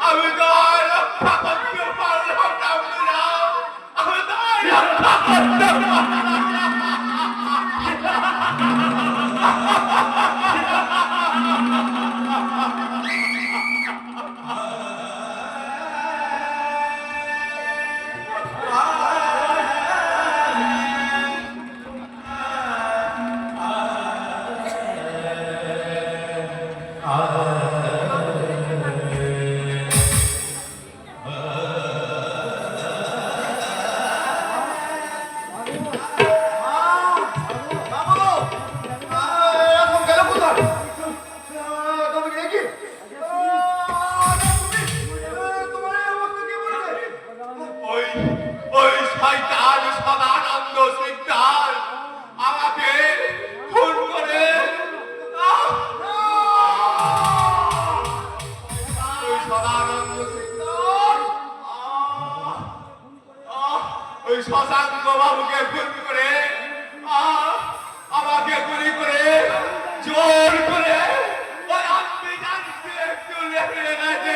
আমি তো রক্ষা করতে পারলাম না বুঝলাম, আমি তো রক্ষা করতে শশাঙ্ক বাবুকে খুন করে আমাকে গুলি করে জোর করে ওই আপনি জানতে একটু লেগে গেছে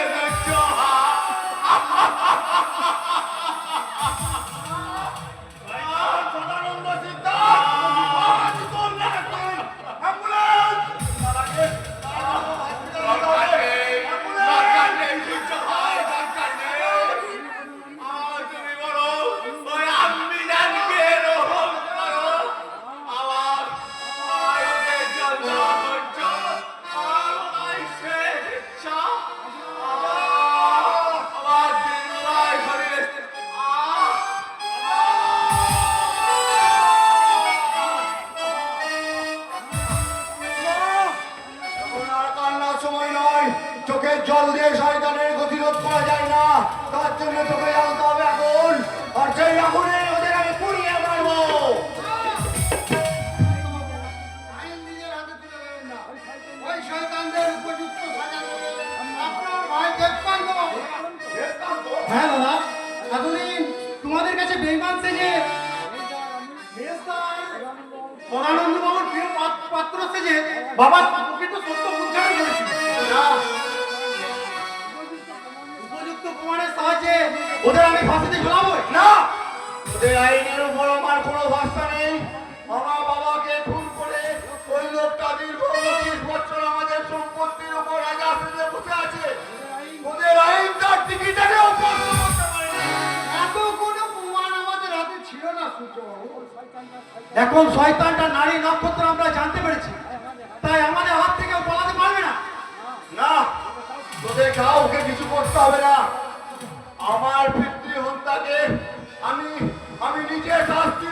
চোখের জল দিয়ে শয়তানের গতিরোধ করা যায় না, তার জন্য তোকে জানতে হবে আগুন, আর সেই আগুনে ওদের আমি পুড়িয়ে মারবো। হ্যাঁ দাদা, এতদিন তোমাদের কাছে বেঈমান সেজে পরানন্দ বাবুর প্রিয় পাত্র সেজে বাবা প্রকৃত সত্য উদ্ঘাটন করেছিল। উপযুক্ত প্রমাণের সাহায্যে ওদের আমি ফাঁসিতে ঝোলাবো না, ওদের আইনের উপর আমার কোনো ভরসা নেই। আমার বাবাকে খুন করে ওই লোকটা দীর্ঘ 30 বছর আমাদের সম্পত্তির উপর রাজা সেজে বসে আছে। ওদের আইন তার টিকিটাকেও বন্ধ করতে পারেনি। এত কোনো প্রমাণ আমাদের হাতে ছিল না সূর্যবাবু। এখন শয়তানটা নারী নক্ষত্র আমরা জানতে পেরেছি, তাই আমাদের হাত থেকে পালাতে পারবে না। না, তোদের কাউকে কিছু করতে হবে না। আমার পিতৃহত্যাকে আমি নিজে শাস্তি